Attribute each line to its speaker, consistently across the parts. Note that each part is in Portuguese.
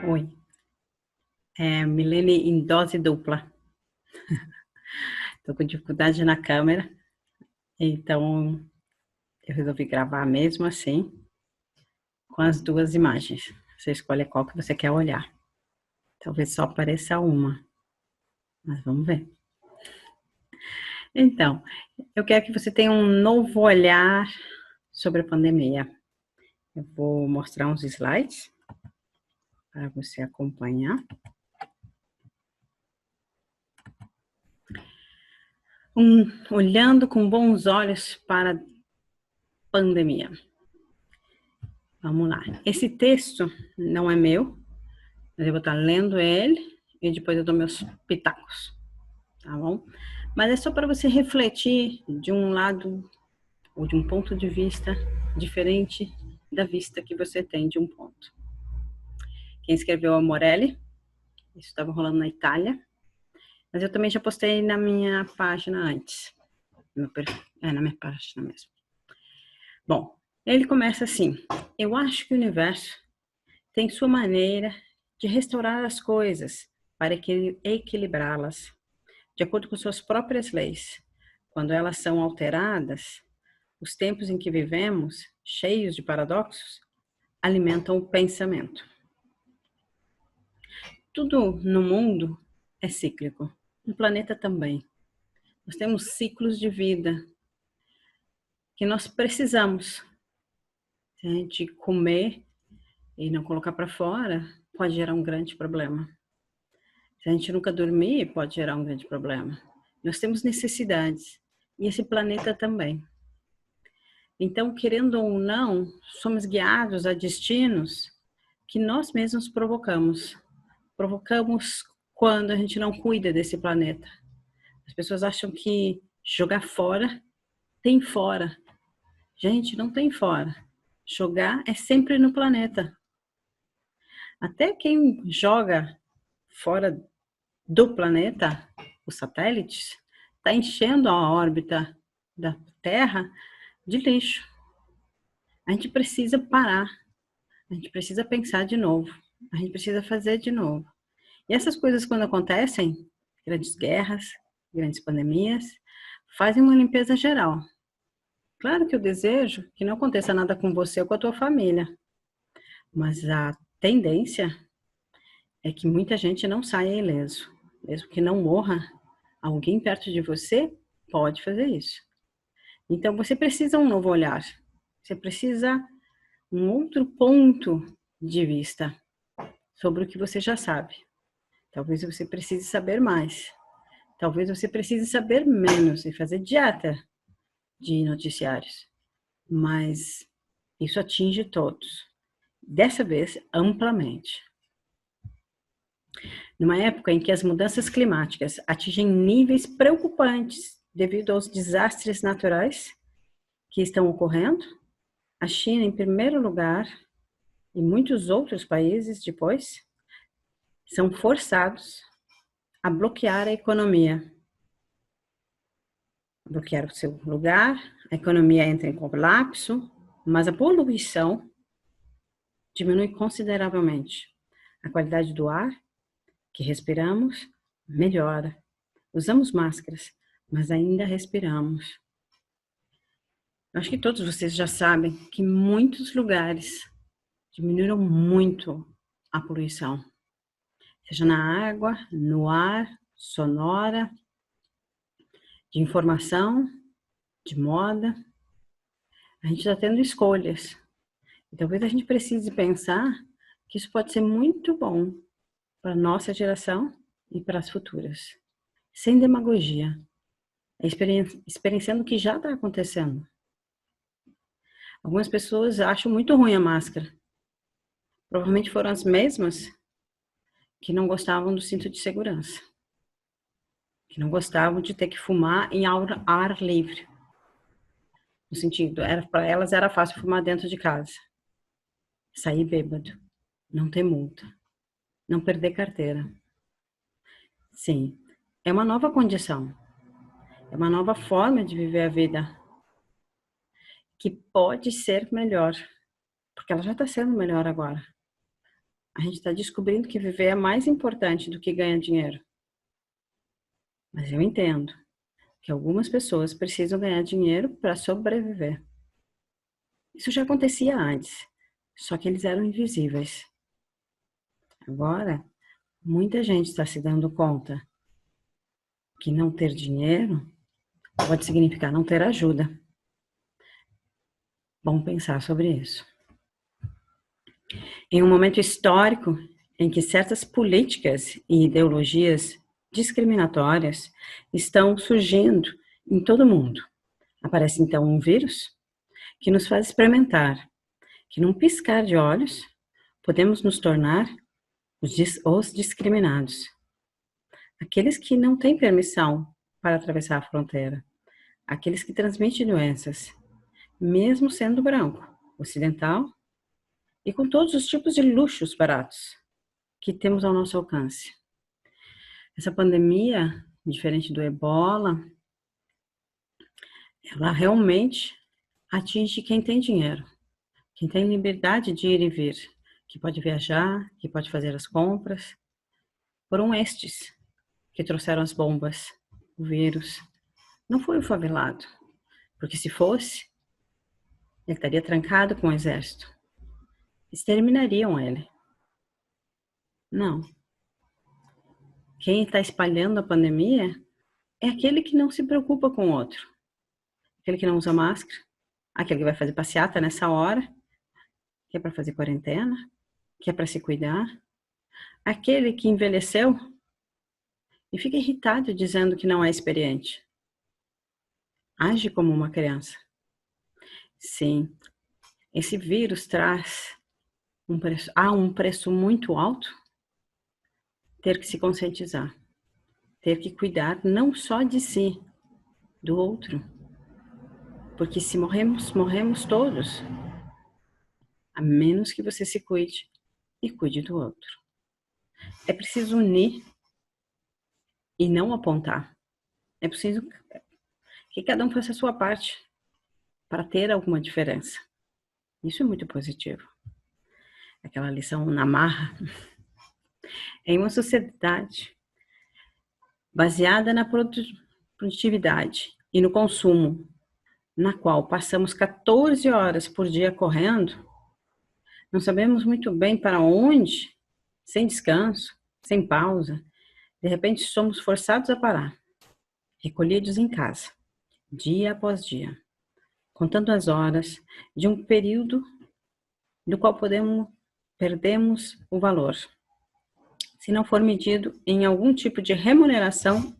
Speaker 1: Oi, Milene em dose dupla. Tô com dificuldade na câmera, então eu resolvi gravar mesmo assim, com as duas imagens. Você escolhe qual que você quer olhar. Talvez só apareça uma, mas vamos ver. Então, eu quero que você tenha um novo olhar sobre a pandemia. Eu vou mostrar uns slides para você acompanhar. Olhando com bons olhos para a pandemia. Vamos lá. Esse texto não é meu, mas eu vou estar lendo ele e depois eu dou meus pitacos, tá bom? Mas é só para você refletir de um lado ou de um ponto de vista diferente da vista que você tem de um ponto. Quem escreveu é o Morelli, isso estava rolando na Itália, mas eu também já postei na minha página antes, na minha página mesmo. Bom, ele começa assim: eu acho que o universo tem sua maneira de restaurar as coisas para equilibrá-las, de acordo com suas próprias leis. Quando elas são alteradas, os tempos em que vivemos, cheios de paradoxos, alimentam o pensamento. Tudo no mundo é cíclico, no planeta também. Nós temos ciclos de vida que nós precisamos, né, de comer e não colocar para fora, pode gerar um grande problema. Se a gente nunca dormir, pode gerar um grande problema. Nós temos necessidades, e esse planeta também. Então, querendo ou não, somos guiados a destinos que nós mesmos provocamos. Provocamos quando a gente não cuida desse planeta. As pessoas acham que jogar fora tem fora. Gente, não tem fora. Jogar é sempre no planeta. Até quem joga fora do planeta, os satélites, está enchendo a órbita da Terra de lixo. A gente precisa parar, a gente precisa pensar de novo, a gente precisa fazer de novo. E essas coisas, quando acontecem, grandes guerras, grandes pandemias, fazem uma limpeza geral. Claro que eu desejo que não aconteça nada com você ou com a tua família, mas a tendência é que muita gente não saia ileso. Mesmo que não morra, alguém perto de você pode fazer isso. Então, você precisa um novo olhar. Você precisa um outro ponto de vista sobre o que você já sabe. Talvez você precise saber mais. Talvez você precise saber menos e fazer dieta de noticiários. Mas isso atinge todos. Dessa vez, amplamente. Numa época em que as mudanças climáticas atingem níveis preocupantes devido aos desastres naturais que estão ocorrendo, a China, em primeiro lugar, e muitos outros países depois, são forçados a bloquear a economia. Bloquear o seu lugar, a economia entra em colapso, mas a poluição diminui consideravelmente. A qualidade do ar que respiramos melhora. Usamos máscaras, mas ainda respiramos. Acho que todos vocês já sabem que muitos lugares diminuíram muito a poluição. Seja na água, no ar, sonora, de informação, de moda. A gente está tendo escolhas. E talvez a gente precise pensar que isso pode ser muito bom para a nossa geração e para as futuras. Sem demagogia. Experienciando o que já está acontecendo. Algumas pessoas acham muito ruim a máscara. Provavelmente foram as mesmas que não gostavam do cinto de segurança. Que não gostavam de ter que fumar em ar livre. No sentido, para elas era fácil fumar dentro de casa. Sair bêbado. Não ter multa. Não perder carteira. Sim, é uma nova condição. É uma nova forma de viver a vida. Que pode ser melhor. Porque ela já está sendo melhor agora. A gente está descobrindo que viver é mais importante do que ganhar dinheiro. Mas eu entendo que algumas pessoas precisam ganhar dinheiro para sobreviver. Isso já acontecia antes, só que eles eram invisíveis. Agora, muita gente está se dando conta que não ter dinheiro pode significar não ter ajuda. Vamos pensar sobre isso. Em um momento histórico em que certas políticas e ideologias discriminatórias estão surgindo em todo o mundo, aparece então um vírus que nos faz experimentar que num piscar de olhos podemos nos tornar os discriminados, aqueles que não têm permissão para atravessar a fronteira, aqueles que transmitem doenças, mesmo sendo branco, ocidental e com todos os tipos de luxos baratos que temos ao nosso alcance. Essa pandemia, diferente do Ebola, ela realmente atinge quem tem dinheiro, quem tem liberdade de ir e vir, que pode viajar, que pode fazer as compras. Foram estes que trouxeram as bombas, o vírus. Não foi o favelado, porque se fosse, ele estaria trancado com o exército. Exterminariam ele. Não. Quem está espalhando a pandemia é aquele que não se preocupa com o outro. Aquele que não usa máscara, aquele que vai fazer passeata nessa hora, que é para fazer quarentena, que é para se cuidar. Aquele que envelheceu e fica irritado dizendo que não é experiente. Age como uma criança. Sim, esse vírus traz um preço muito alto, ter que se conscientizar, ter que cuidar não só de si, do outro, porque se morremos, morremos todos, a menos que você se cuide e cuide do outro. É preciso unir e não apontar. É preciso que cada um faça a sua parte para ter alguma diferença. Isso é muito positivo. Aquela lição na marra. Em uma sociedade baseada na produtividade e no consumo, na qual passamos 14 horas por dia correndo, não sabemos muito bem para onde, sem descanso, sem pausa, de repente somos forçados a parar, recolhidos em casa, dia após dia, contando as horas de um período do qual perdemos o valor, se não for medido em algum tipo de remuneração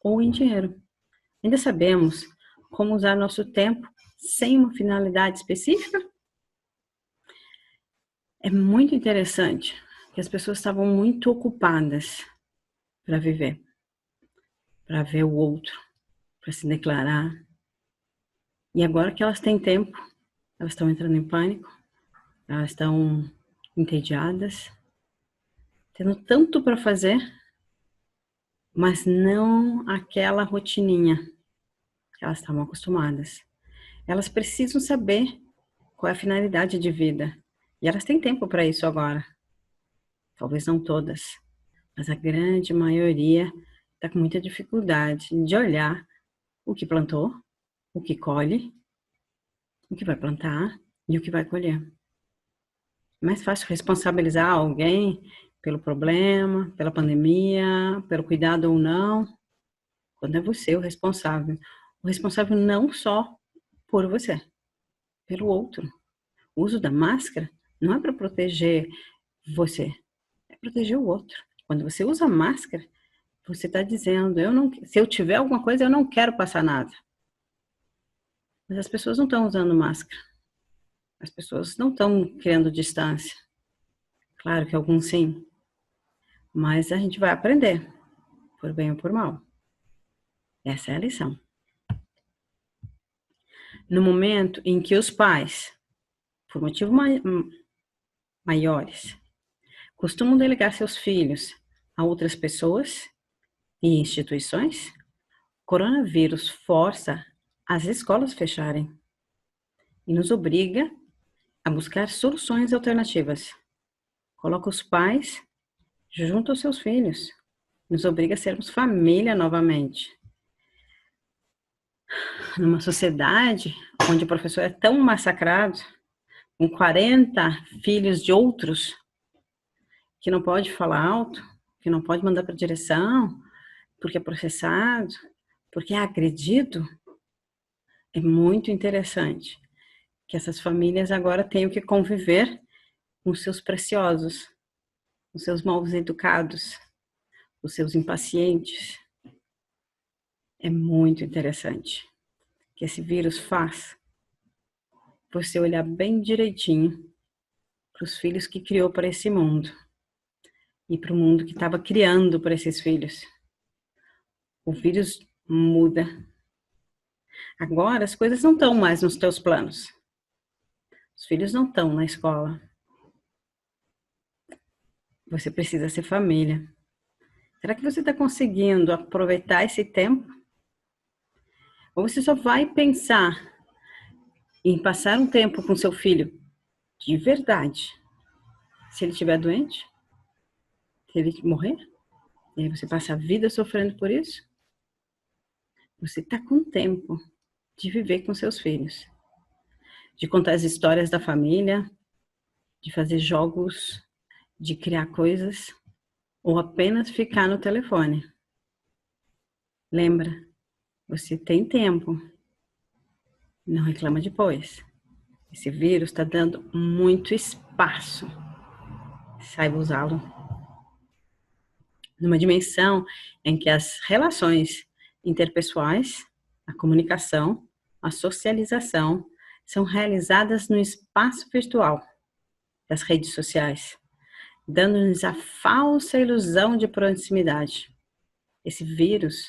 Speaker 1: ou em dinheiro. Ainda sabemos como usar nosso tempo sem uma finalidade específica? É muito interessante que as pessoas estavam muito ocupadas para viver, para ver o outro, para se declarar. E agora que elas têm tempo, elas estão entrando em pânico, elas estão entediadas, tendo tanto para fazer, mas não aquela rotininha que elas estavam acostumadas. Elas precisam saber qual é a finalidade de vida. E elas têm tempo para isso agora. Talvez não todas, mas a grande maioria está com muita dificuldade de olhar o que plantou, o que colhe, o que vai plantar e o que vai colher. É mais fácil responsabilizar alguém pelo problema, pela pandemia, pelo cuidado ou não, quando é você o responsável. O responsável não só por você, pelo outro. O uso da máscara não é para proteger você, é proteger o outro. Quando você usa máscara, você está dizendo, se eu tiver alguma coisa, eu não quero passar nada. Mas as pessoas não estão usando máscara. As pessoas não estão criando distância. Claro que alguns sim. Mas a gente vai aprender, por bem ou por mal. Essa é a lição. No momento em que os pais, por motivos maiores, costumam delegar seus filhos a outras pessoas e instituições, o coronavírus força as escolas a fecharem e nos obriga a buscar soluções alternativas, coloca os pais junto aos seus filhos, nos obriga a sermos família novamente. Numa sociedade onde o professor é tão massacrado, com 40 filhos de outros, que não pode falar alto, que não pode mandar para a direção, porque é processado, porque é agredido, é muito interessante que essas famílias agora tenham que conviver com seus preciosos, com seus mal educados, os seus impacientes. É muito interessante que esse vírus faz você olhar bem direitinho para os filhos que criou para esse mundo e para o mundo que estava criando para esses filhos. O vírus muda. Agora as coisas não estão mais nos teus planos. Os filhos não estão na escola. Você precisa ser família. Será que você está conseguindo aproveitar esse tempo? Ou você só vai pensar em passar um tempo com seu filho de verdade, se ele estiver doente? Se ele morrer? E aí você passa a vida sofrendo por isso? Você está com tempo de viver com seus filhos, de contar as histórias da família, de fazer jogos, de criar coisas, ou apenas ficar no telefone. Lembra, você tem tempo. Não reclama depois. Esse vírus está dando muito espaço. Saiba usá-lo. Numa dimensão em que as relações interpessoais, a comunicação, a socialização são realizadas no espaço virtual das redes sociais, dando-nos a falsa ilusão de proximidade. Esse vírus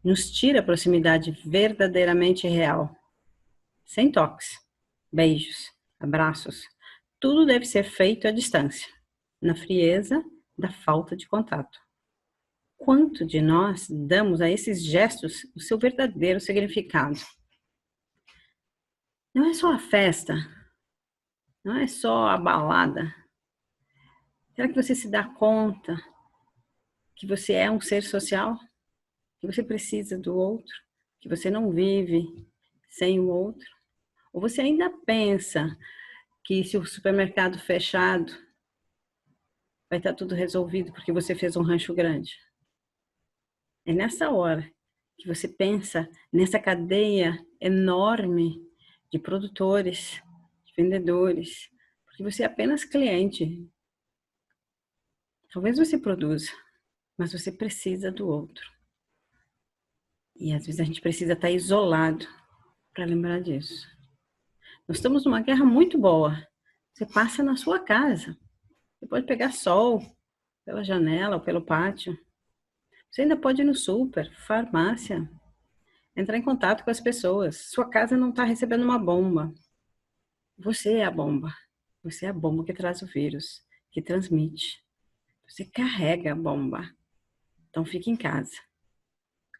Speaker 1: nos tira a proximidade verdadeiramente real. Sem toques, beijos, abraços. Tudo deve ser feito à distância, na frieza da falta de contato. Quanto de nós damos a esses gestos o seu verdadeiro significado? Não é só a festa, não é só a balada. Será que você se dá conta que você é um ser social? Que você precisa do outro? Que você não vive sem o outro? Ou você ainda pensa que se o supermercado fechado, vai estar tudo resolvido porque você fez um rancho grande? É nessa hora que você pensa nessa cadeia enorme de produtores, de vendedores, porque você é apenas cliente. Talvez você produza, mas você precisa do outro. E às vezes a gente precisa estar isolado para lembrar disso. Nós estamos numa guerra muito boa. Você passa na sua casa. Você pode pegar sol pela janela ou pelo pátio. Você ainda pode ir no super, farmácia, entrar em contato com as pessoas. Sua casa não está recebendo uma bomba. Você é a bomba. Você é a bomba que traz o vírus, que transmite. Você carrega a bomba. Então fique em casa.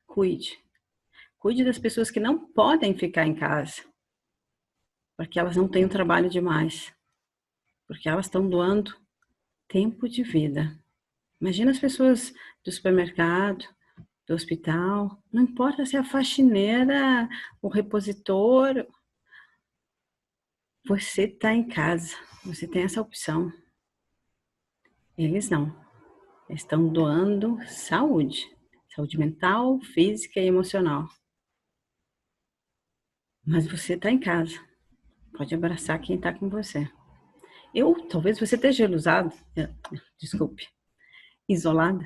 Speaker 1: Cuide. Cuide das pessoas que não podem ficar em casa. Porque elas não têm um trabalho demais. Porque elas estão doando tempo de vida. Imagina as pessoas do supermercado, do hospital, não importa se é a faxineira, o repositor, você está em casa, você tem essa opção. Eles não. Eles estão doando saúde. Saúde mental, física e emocional. Mas você está em casa. Pode abraçar quem está com você. Talvez você esteja isolada.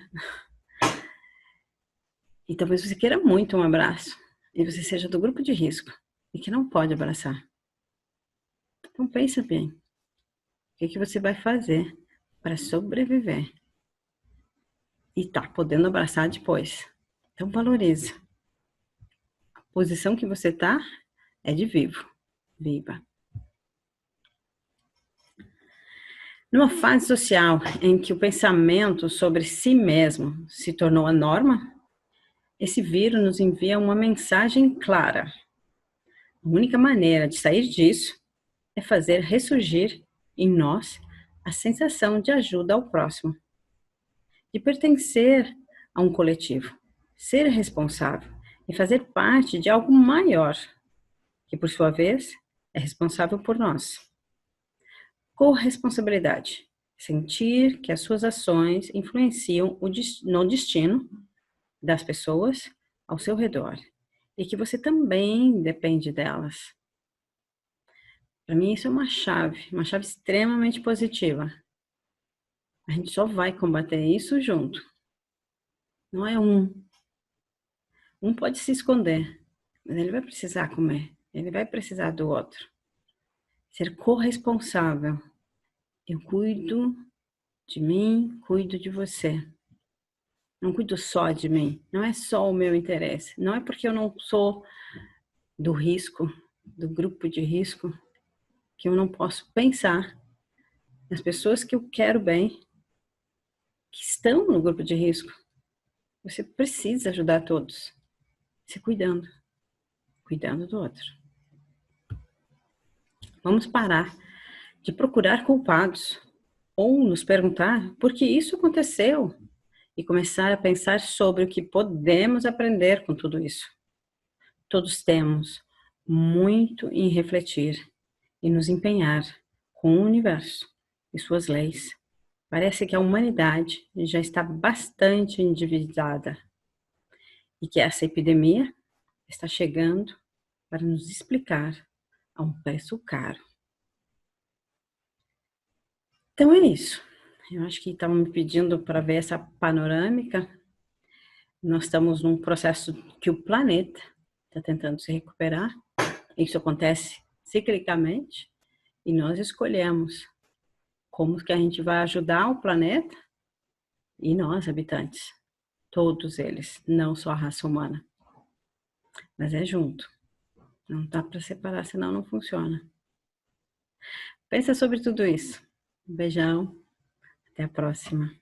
Speaker 1: E talvez você queira muito um abraço. E você seja do grupo de risco. E que não pode abraçar. Então pensa bem. O que você vai fazer para sobreviver? E tá podendo abraçar depois. Então valoriza. A posição que você tá é de vivo. Viva. Numa fase social em que o pensamento sobre si mesmo se tornou a norma, esse vírus nos envia uma mensagem clara. A única maneira de sair disso é fazer ressurgir em nós a sensação de ajuda ao próximo, de pertencer a um coletivo, ser responsável e fazer parte de algo maior, que por sua vez é responsável por nós. Corresponsabilidade. Sentir que as suas ações influenciam no destino das pessoas ao seu redor e que você também depende delas. Para mim, isso é uma chave extremamente positiva. A gente só vai combater isso junto. Não é um. Um pode se esconder, mas ele vai precisar comer. Ele vai precisar do outro. Ser corresponsável. Eu cuido de mim, cuido de você. Não cuido só de mim. Não é só o meu interesse. Não é porque eu não sou do risco, do grupo de risco, que eu não posso pensar nas pessoas que eu quero bem, que estão no grupo de risco. Você precisa ajudar todos, se cuidando do outro. Vamos parar de procurar culpados ou nos perguntar por que isso aconteceu e começar a pensar sobre o que podemos aprender com tudo isso. Todos temos muito em refletir e nos empenhar com o universo e suas leis. Parece que a humanidade já está bastante endividada e que essa epidemia está chegando para nos explicar a um preço caro. Então é isso. Eu acho que estavam me pedindo para ver essa panorâmica. Nós estamos num processo que o planeta está tentando se recuperar. Isso acontece ciclicamente e nós escolhemos como que a gente vai ajudar o planeta e nós, habitantes, todos eles, não só a raça humana. Mas é junto. Não dá para separar, senão não funciona. Pensa sobre tudo isso. Um beijão. Até a próxima.